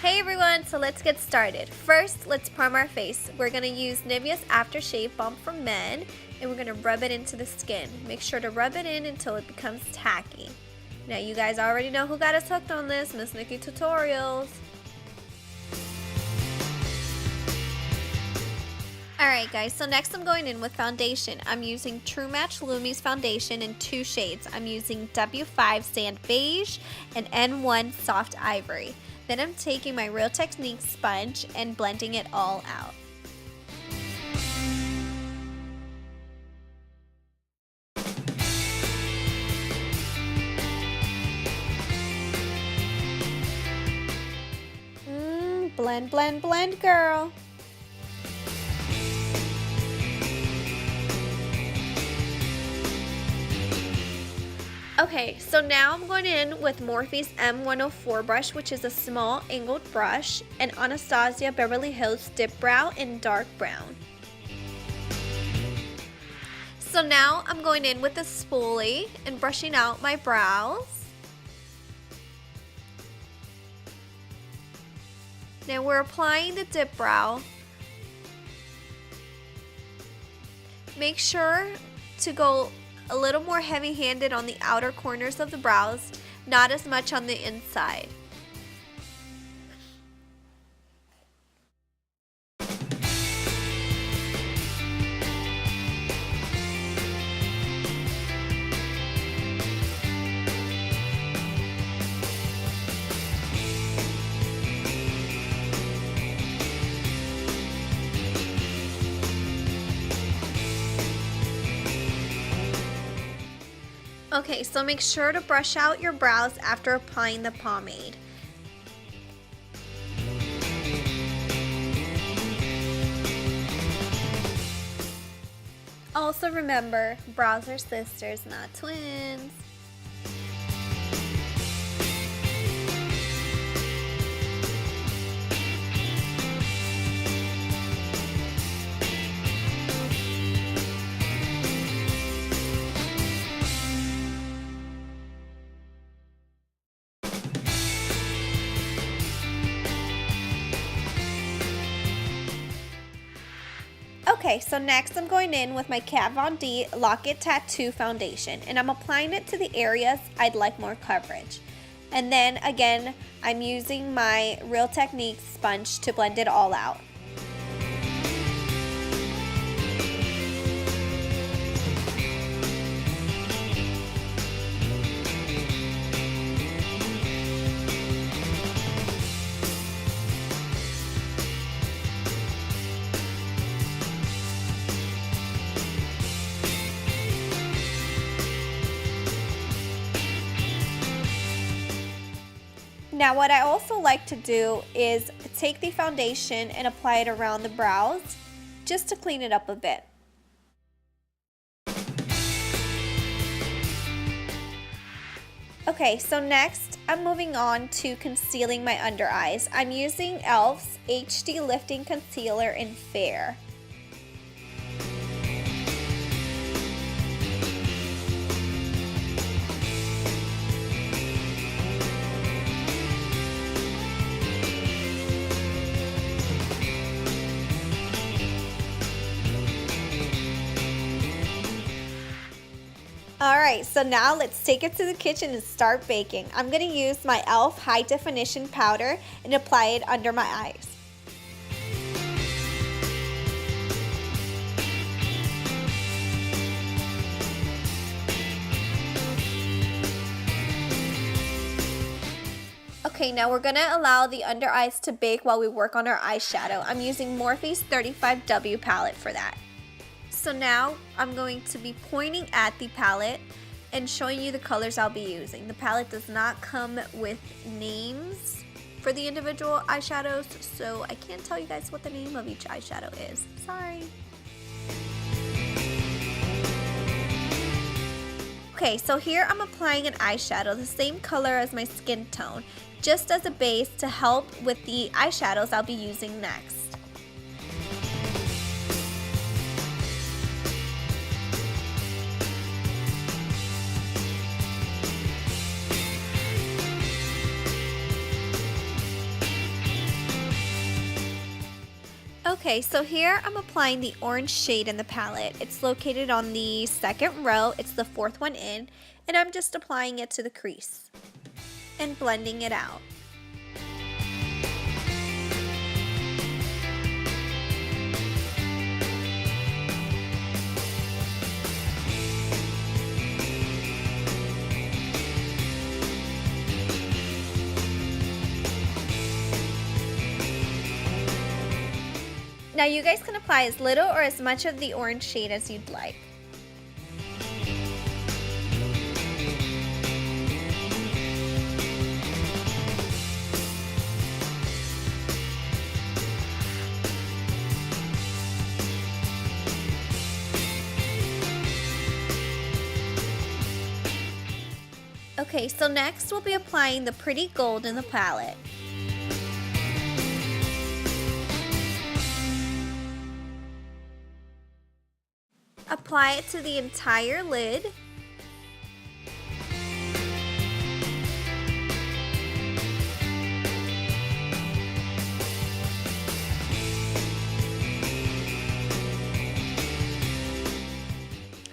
Hey everyone, so let's get started. First, let's prime our face. We're going to use Nivea's Aftershave Balm for Men, and we're going to rub it into the skin. Make sure to rub it in until it becomes tacky. Now you guys already know who got us hooked on this, Miss Nikki Tutorials. Alright guys, so next I'm going in with foundation. I'm using True Match Lumi's foundation in two shades. I'm using W5 Sand Beige and N1 Soft Ivory. Then I'm taking my Real Techniques sponge and blending it all out. Blend, blend, blend, girl. Okay, so now I'm going in with Morphes M104 brush, which is a small angled brush, and Anastasia Beverly Hills DipBrow in dark brown. So now I'm going in with a spoolie and brushing out my brows. Now we're applying the DipBrow. Make sure to go a little more heavy-handed on the outer corners of the brows, not as much on the inside. Okay, so make sure to brush out your brows after applying the pomade. Also remember, brows are sisters, not twins. Okay, so next I'm going in with my Kat Von D Lock It Tattoo foundation, and I'm applying it to the areas I'd like more coverage. And then again, I'm using my Real Techniques sponge to blend it all out. Now what I also like to do is take the foundation and apply it around the brows just to clean it up a bit. Okay, so next I'm moving on to concealing my under eyes. I'm using E.L.F.'s HD Lifting Concealer in Fair. Alright, so now let's take it to the kitchen and start baking. I'm going to use my E.L.F. High Definition Powder and apply it under my eyes. Okay, now we're going to allow the under eyes to bake while we work on our eyeshadow. I'm using Morphes 35W palette for that. So now I'm going to be pointing at the palette and showing you the colors I'll be using. The palette does not come with names for the individual eyeshadows, so I can't tell you guys what the name of each eyeshadow is. Sorry. Okay, so here I'm applying an eyeshadow, the same color as my skin tone, just as a base to help with the eyeshadows I'll be using next. Okay, so here I'm applying the orange shade in the palette. It's located on the second row. It's the fourth one in, and I'm just applying it to the crease and blending it out. Now you guys can apply as little or as much of the orange shade as you'd like. Okay, so next we'll be applying the pretty gold in the palette. Apply it to the entire lid.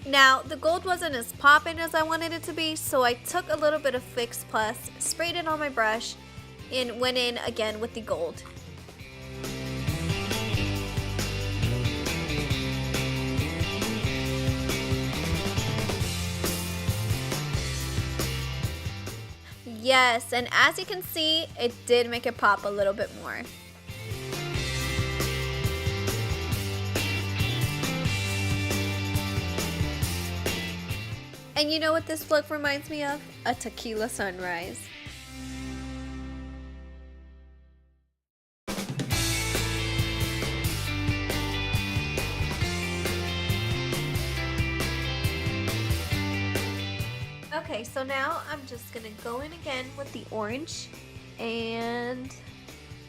Now, the gold wasn't as popping as I wanted it to be, so I took a little bit of Fix Plus, sprayed it on my brush, and went in again with the gold. Yes, and as you can see, it did make it pop a little bit more. And you know what this look reminds me of? A tequila sunrise. Okay, so now I'm just gonna go in again with the orange and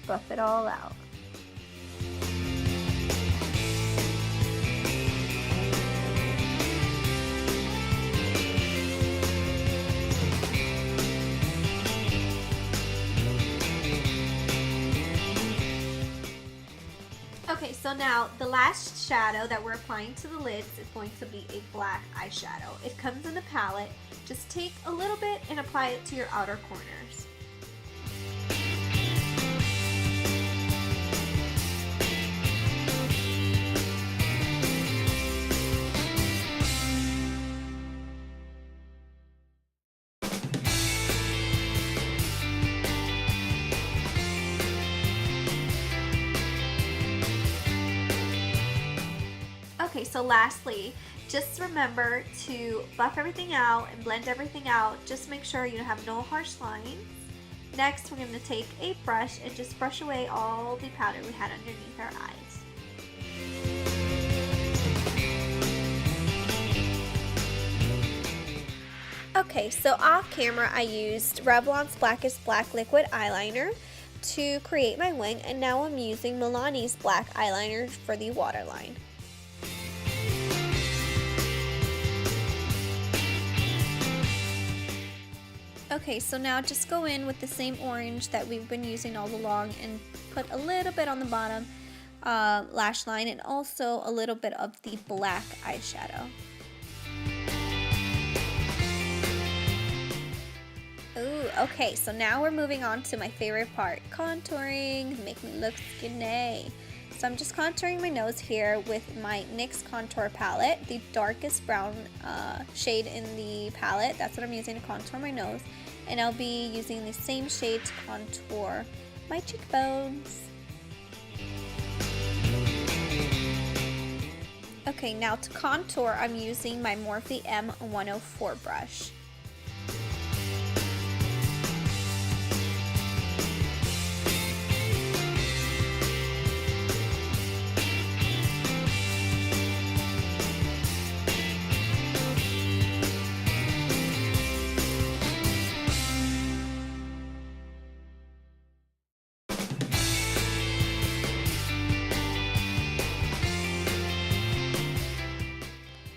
buff it all out. Okay, so now the last shadow that we're applying to the lids is going to be a black eyeshadow. It comes in the palette. Just take a little bit and apply it to your outer corners. Okay, so lastly, just remember to buff everything out and blend everything out. Just make sure you have no harsh lines. Next, we're going to take a brush and just brush away all the powder we had underneath our eyes. Okay, so off camera I used Revlon's Blackest Black Liquid Eyeliner to create my wing, and now I'm using Milani's black eyeliner for the waterline. Okay, so now just go in with the same orange that we've been using all along and put a little bit on the bottom lash line and also a little bit of the black eyeshadow. Ooh, okay, so now we're moving on to my favorite part, contouring, make me look skinny. So I'm just contouring my nose here with my NYX Contour Palette, the darkest brown shade in the palette. That's what I'm using to contour my nose. And I'll be using the same shade to contour my cheekbones. Okay, now to contour, I'm using my Morphe M104 brush.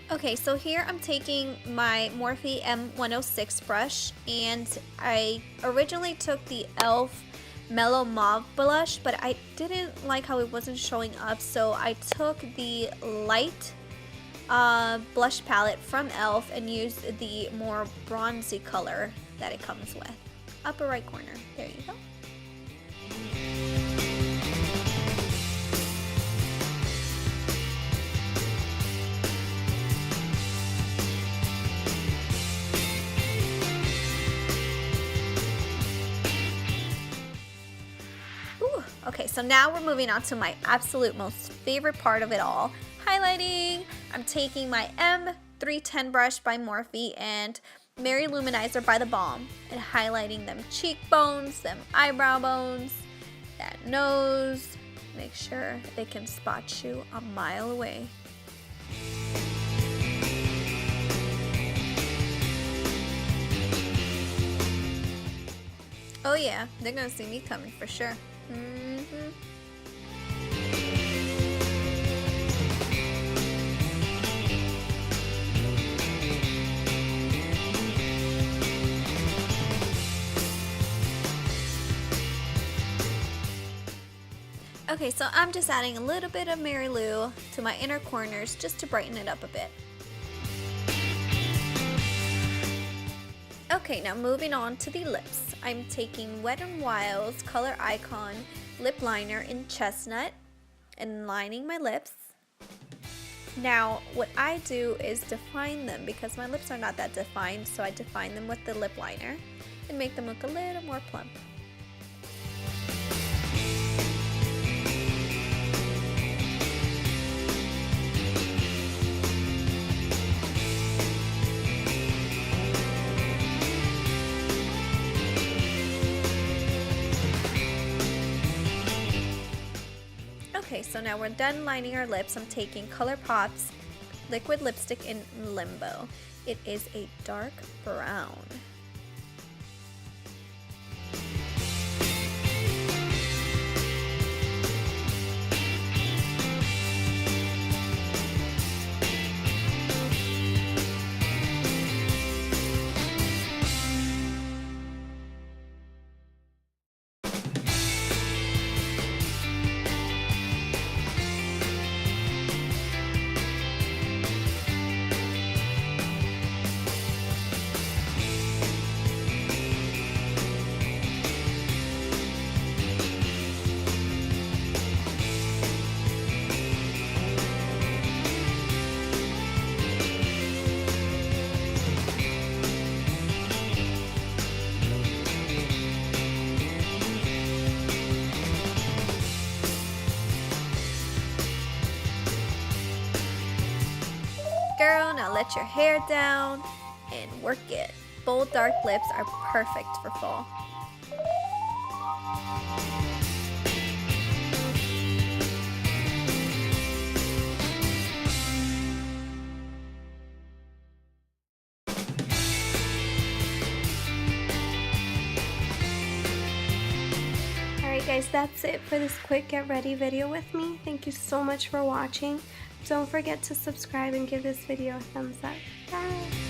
Okay, so here I'm taking my Morphe M106 brush, and I originally took the E.L.F. Mellow Mauve blush, but I didn't like how it wasn't showing up, so I took the light blush palette from E.L.F. and used the more bronzy color that it comes with. Upper right corner. There you go. Okay, so now we're moving on to my absolute most favorite part of it all, highlighting. I'm taking my M310 brush by Morphe and Mary Luminizer by the Balm and highlighting them cheekbones, them eyebrow bones, that nose. Make sure they can spot you a mile away. Oh yeah, they're gonna see me coming for sure. Okay, so I'm just adding a little bit of Mary Lou to my inner corners just to brighten it up a bit. Okay, now moving on to the lips. I'm taking Wet n Wild's Color Icon Lip Liner in Chestnut and lining my lips. Now, what I do is define them because my lips are not that defined, so I define them with the lip liner and make them look a little more plump. Okay, so now we're done lining our lips. I'm taking ColourPop's liquid lipstick in Limbo. It is a dark brown. Girl, now let your hair down and work it. Bold dark lips are perfect for fall. Alright guys, that's it for this quick get ready video with me. Thank you so much for watching. Don't forget to subscribe and give this video a thumbs up. Bye!